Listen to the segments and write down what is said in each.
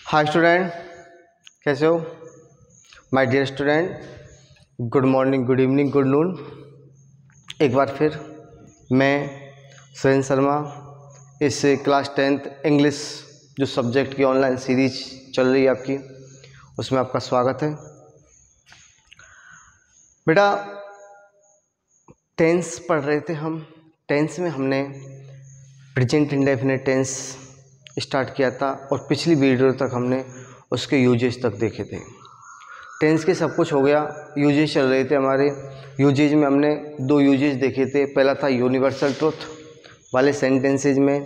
हाय student, कैसे हो? My dear student, good morning, good evening, good noon. एक बार फिर मैं सुरेंद्र शर्मा इस क्लास 10th इंग्लिश जो सब्जेक्ट की ऑनलाइन सीरीज चल रही है आपकी, उसमें आपका स्वागत है। बेटा, टेंस पढ़ रहे थे हम। टेंस में हमने प्रेजेंट इंडेफिनिट टेंस स्टार्ट किया था और पिछली वीडियो तक हमने उसके यूजेज तक देखे थे। टेंस के सब कुछ हो गया, यूजेज चल रहे थे हमारे। यूजेज में हमने दो यूजेज देखे थे। पहला था यूनिवर्सल ट्रुथ वाले सेंटेंसेज में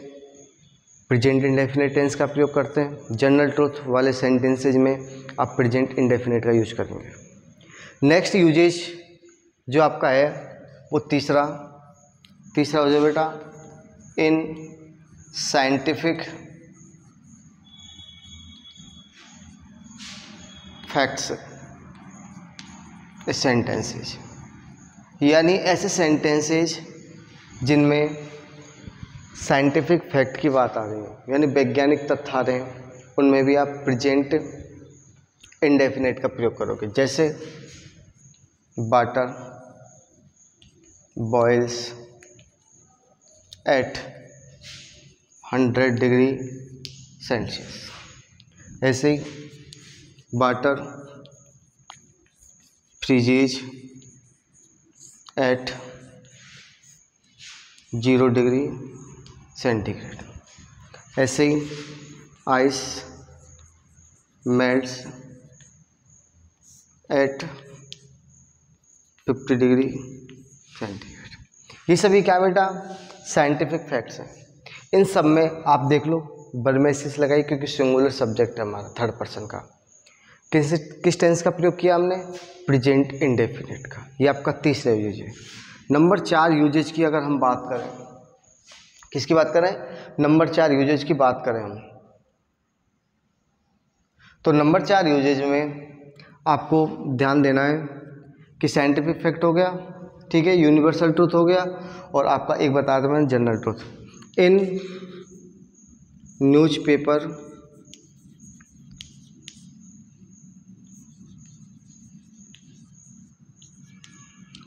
प्रेजेंट इंडेफिनिट टेंस का प्रयोग करते हैं। जनरल ट्रुथ वाले सेंटेंसेज में आप प्रेजेंट इंडेफिनिट का यूज करेंगे। नेक्स्ट यूजेज जो आपका है वो तीसरा हो जाए बेटा, इन साइंटिफिक फैक्ट्स सेंटेंसेज, यानी ऐसे सेंटेंसेज जिनमें साइंटिफिक फैक्ट की बात आ रही है, यानी वैज्ञानिक तथ्य आ रहे हैं, उनमें भी आप प्रेजेंट इंडेफिनिट का प्रयोग करोगे। जैसे water boils at 100 degree Celsius. ऐसे ही water freezes at 0 degree centigrade. ऐसे ही ice melts at 50 degree centigrade. ये सभी क्या बेटा, साइंटिफिक फैक्ट्स हैं। इन सब में आप देख लो बर्मेसिस लगाई, क्योंकि सिंगुलर सब्जेक्ट है हमारा, थर्ड पर्सन का। किस टेंस का प्रयोग किया हमने? प्रेजेंट इंडेफिनिट का। ये आपका तीसरा यूजेज है। नंबर 4 यूजेज की अगर हम बात करें, किसकी बात करें? नंबर 4 यूजेज की बात करें हम, तो नंबर 4 यूजेज में आपको ध्यान देना है कि साइंटिफिक फैक्ट हो गया, ठीक है, यूनिवर्सल ट्रूथ हो गया, और आपका एक बता दूं मैंने जनरल ट्रूथ। इन न्यूज़पेपर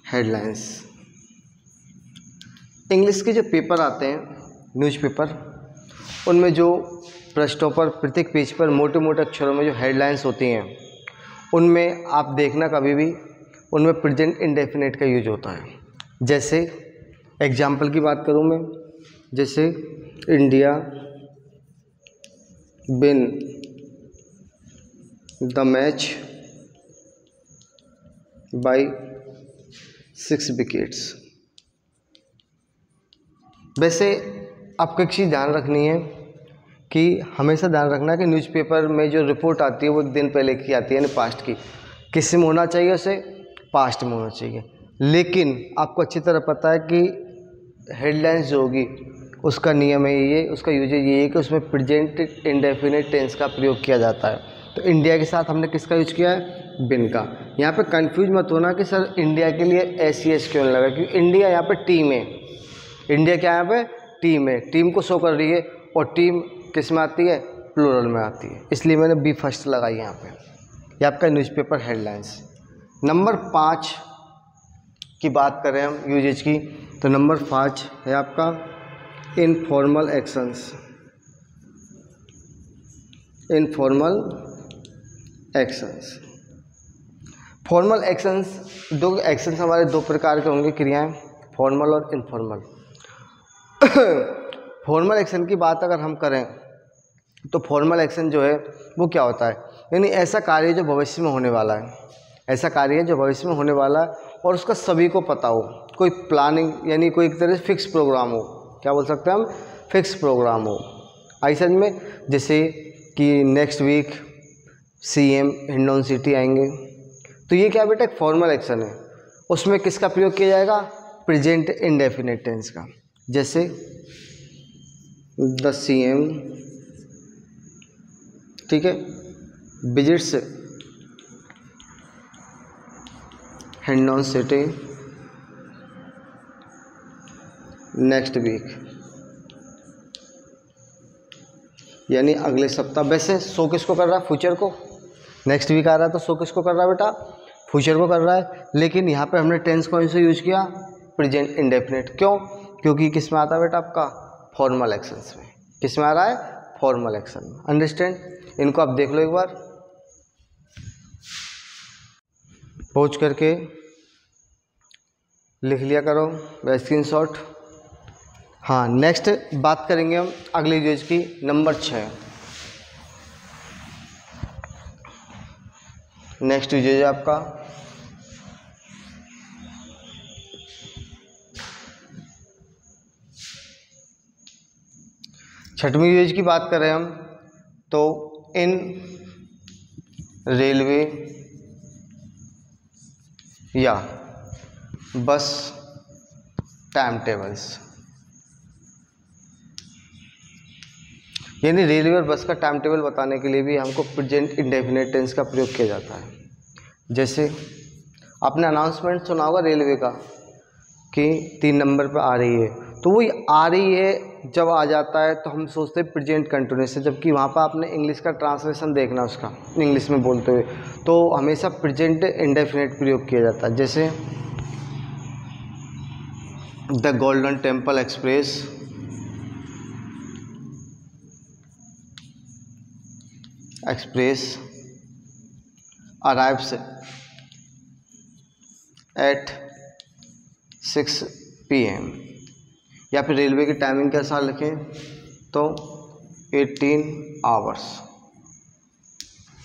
हेडलाइंस। इंग्लिश के जो पेपर आते हैं न्यूज़पेपर, उनमें जो पृष्ठों पर प्रत्येक पेज पर मोटे मोटे अक्षरों में जो हेडलाइंस होती हैं, उनमें आप देखना कभी भी उनमें प्रेजेंट इंडेफिनिट का यूज होता है। जैसे एग्जाम्पल की बात करूं मैं, जैसे India win the match by 6 wickets. वैसे आपको एक चीज़ ध्यान रखनी है कि हमेशा ध्यान रखना कि न्यूज़पेपर में जो रिपोर्ट आती है वो दिन पहले की आती है, यानी पास्ट की। किस में होना चाहिए? उसे पास्ट में होना चाहिए। लेकिन आपको अच्छी तरह पता है कि हेडलाइंस जो होगी उसका नियम है ये, उसका यूजेज ये है कि उसमें प्रेजेंट इंडेफिनिट टेंस का प्रयोग किया जाता है। तो इंडिया के साथ हमने किसका यूज किया है? बिन का। यहाँ पे कंफ्यूज मत होना कि सर इंडिया के लिए एस क्यों लगा, क्योंकि इंडिया यहाँ पे टीम है। इंडिया क्या यहाँ पे? टीम है, टीम को शो कर रही है, और टीम किस में आती है? प्लूरल में आती है, इसलिए मैंने बी फर्स्ट लगाई यहाँ पे। ये आपका न्यूज़पेपर हेडलाइंस। नंबर 5 की बात करें हम यूजेज की, तो नंबर 5 है आपका informal actions. Informal actions, formal actions, दो एक्शंस हमारे दो प्रकार के होंगे, क्रियाएं, फॉर्मल और इनफॉर्मल। फॉर्मल एक्शन की बात अगर हम करें तो फॉर्मल एक्शन जो है वो क्या होता है? यानी ऐसा कार्य जो भविष्य में होने वाला है, ऐसा कार्य है जो भविष्य में होने वाला है और उसका सभी को पता हो, कोई प्लानिंग, यानी कोई एक तरह से फिक्स प्रोग्राम हो। क्या बोल सकते हैं हम? फिक्स प्रोग्राम हो। आई समझ में? जैसे कि next week CM Hindaun city आएंगे, तो ये क्या बेटा? एक फॉर्मल एक्शन है। उसमें किसका प्रयोग किया जाएगा? प्रेजेंट इंडेफिनिट टेंस का। जैसे द CM, ठीक है, visits Hindaun city next week. यानी अगले सप्ताह। वैसे शो किसको कर रहा है? फ्यूचर को। नेक्स्ट वीक आ रहा है तो शो किसको कर रहा है बेटा? फ्यूचर को कर रहा है। लेकिन यहाँ पे हमने टेंस कौन से यूज किया? Present indefinite. क्यों? क्योंकि किस में आता है बेटा आपका? फॉर्मल एक्शंस में। किस में आ रहा है? फॉर्मल एक्शन में। अंडरस्टैंड? इनको आप देख लो एक बार, पहुँच करके लिख लिया करो या स्क्रीनशॉट। हाँ, नेक्स्ट बात करेंगे हम अगले यूज की, नंबर 6। नेक्स्ट यूज है आपका छठवीं यूज की बात करें हम तो इन रेलवे या बस टाइम टेबल्स, यानी रेलवे और बस का टाइम टेबल बताने के लिए भी हमको प्रेजेंट इंडेफिनिट टेंस का प्रयोग किया जाता है। जैसे आपने अनाउंसमेंट सुना होगा रेलवे का कि 3 नंबर पर आ रही है, तो वही आ रही है जब आ जाता है तो हम सोचते हैं प्रेजेंट कंटिन्यूस है, जबकि वहाँ पर आपने इंग्लिश का ट्रांसलेशन देखना उसका इंग्लिश में बोलते हुए, तो हमेशा प्रेजेंट इंडेफिनिट प्रयोग किया जाता है। जैसे the golden temple express arrives eight 6 PM, या फिर रेलवे की टाइमिंग के साथ लिखें तो 18 आवर्स,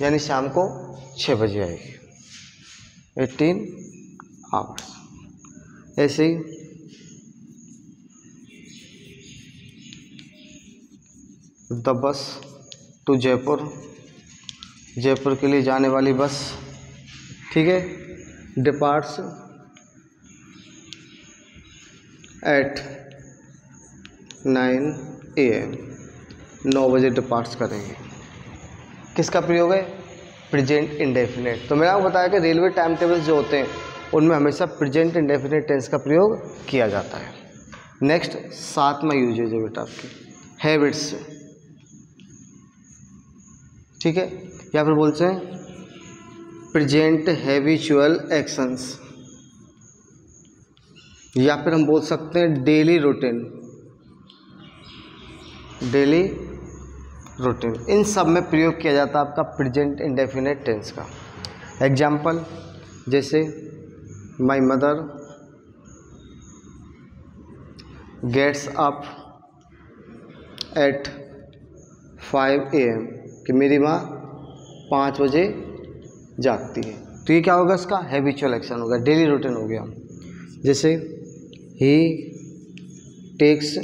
यानी शाम को 6 बजे आएगी, 18 आवर्स। ऐसे ही द बस टू जयपुर के लिए जाने वाली बस, ठीक है, डिपार्ट्स एट 9 AM, 9 बजे डिपार्ट्स करेंगे। किसका प्रयोग है? Present indefinite. तो मैंने आपको बताया कि रेलवे टाइम टेबल्स जो होते हैं उनमें हमेशा प्रेजेंट इंडेफिनिट टेंस का प्रयोग किया जाता है। नेक्स्ट 7वां यूजेज है बेटा आपकी हैबिट्स, ठीक है, या फिर बोलते हैं प्रेजेंट हैबिचुअल एक्शंस, या फिर हम बोल सकते हैं डेली रूटीन। इन सब में प्रयोग किया जाता है आपका प्रेजेंट इंडेफिनिट टेंस का। एग्जाम्पल जैसे my mother gets up at 5 AM, कि मेरी माँ 5 बजे जागती है। तो ये क्या होगा? इसका हैबिचुअल एक्शन होगा, डेली रूटीन हो गया। जैसे ही टेक्स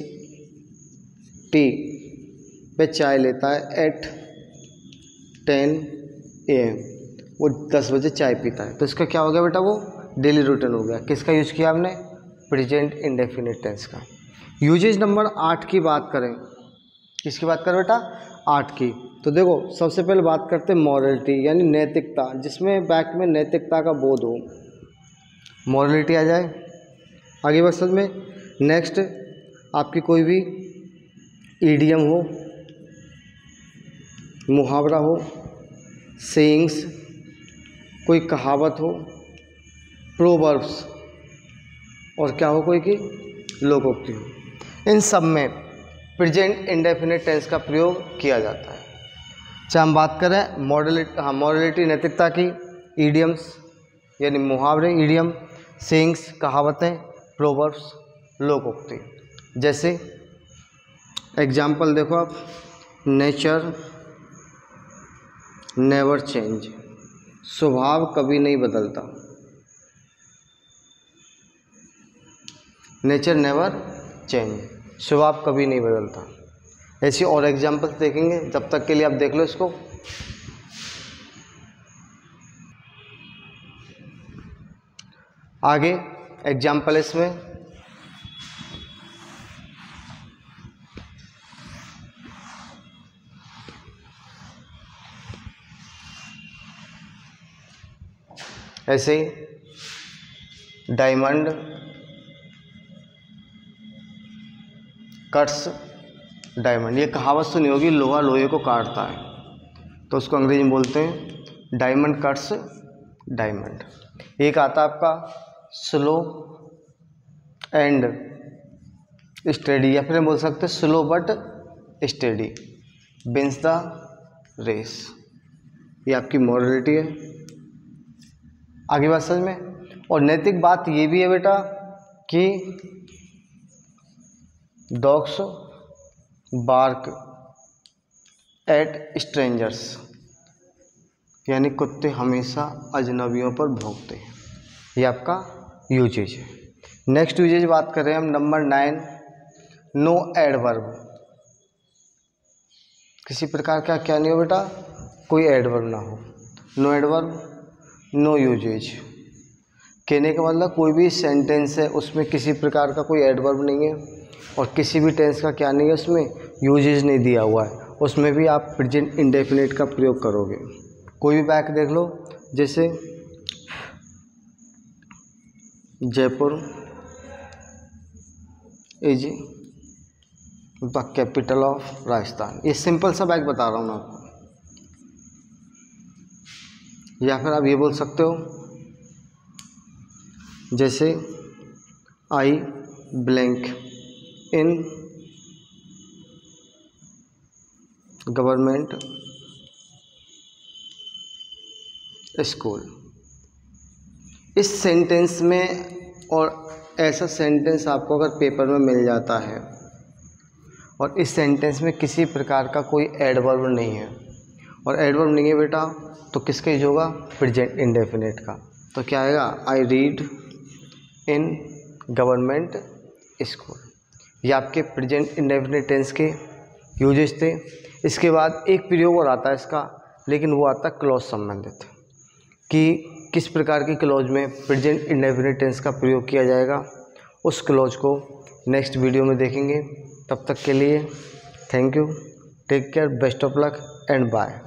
टी, पे चाय लेता है एट 10 AM, वो 10 बजे चाय पीता है। तो इसका क्या हो गया बेटा? वो डेली रूटीन हो गया। किसका यूज किया हमने? प्रेजेंट इंडेफिनिट टेंस का। यूजेज नंबर 8 की बात करें, किसकी बात करें बेटा? 8 की। तो देखो सबसे पहले बात करते हैं मॉरलिटी, यानी नैतिकता, जिसमें बैक में नैतिकता का बोध हो, मॉरलिटी आ जाए। आगे बढ़ समझ में। नेक्स्ट आपकी कोई भी ईडियम हो, मुहावरा हो, सेइंग्स, कोई कहावत हो, प्रोवर्ब्स, और क्या हो? कोई की लोकोक्ति हो। इन सब में प्रेजेंट इंडेफिनिट टेंस का प्रयोग किया जाता है। चाहे हम बात करें मॉरलिटी नैतिकता की, ईडियम्स यानी मुहावरे, ईडियम, सेइंग्स कहावतें, प्रोवर्ब्स लोकोक्ति। जैसे एग्जाम्पल देखो आप, नेचर नेवर चेंज, स्वभाव कभी नहीं बदलता। नेचर नेवर चेंज, स्वभाव कभी नहीं बदलता। ऐसी और एग्जाम्पल्स देखेंगे, जब तक के लिए आप देख लो इसको। आगे एग्जाम्पल इसमें ऐसे ही डायमंड कट्स डायमंड। ये कहावत सुनी होगी, लोहा लोहे को काटता है, तो उसको अंग्रेजी में बोलते हैं डायमंड कट्स डायमंड। एक आता है आपका स्लो एंड स्टेडी, या फिर हम बोल सकते हैं slow but steady wins the race. ये आपकी मॉरलिटी है। आगे बात समझ में। और नैतिक बात ये भी है बेटा कि डॉग्स बार्क एट स्ट्रेंजर्स, यानी कुत्ते हमेशा अजनबियों पर भौंकते हैं। ये आपका यूजेज है। नेक्स्ट यूजेज बात कर रहे हैं हम नंबर 9, नो एडवर्ब। किसी प्रकार का क्या नहीं हो बेटा, कोई एडवर्ब ना हो। No adverb, no usages. कहने का मतलब कोई भी सेंटेंस है उसमें किसी प्रकार का कोई एडवर्ब नहीं है और किसी भी टेंस का क्या नहीं है, उसमें यूजेज नहीं दिया हुआ है। उसमें भी आप प्रेजेंट इंडेफिनिट का प्रयोग करोगे। कोई भी वाक्य देख लो, जैसे Jaipur is the capital of Rajasthan. ये सिंपल सा वाक्य बता रहा हूँ मैं आपको। या फिर आप ये बोल सकते हो, जैसे आई ब्लैंक इन गवर्नमेंट स्कूल। इस सेंटेंस में, और ऐसा सेंटेंस आपको अगर पेपर में मिल जाता है और इस सेंटेंस में किसी प्रकार का कोई एडवर्ब नहीं है, और एडवर्ब नहीं है बेटा, तो किसका यूज होगा, प्रेजेंट इंडेफिनिट का। तो क्या आएगा, I read in government school. ये आपके प्रेजेंट इंडेफिनिट टेंस के यूजेस थे। इसके बाद एक प्रयोग और आता है इसका, लेकिन वो आता है क्लॉज संबंधित, कि किस प्रकार की क्लॉज में प्रेजेंट इंडेफिनिट टेंस का प्रयोग किया जाएगा। उस क्लॉज को नेक्स्ट वीडियो में देखेंगे। तब तक के लिए thank you, take care, best of luck and bye.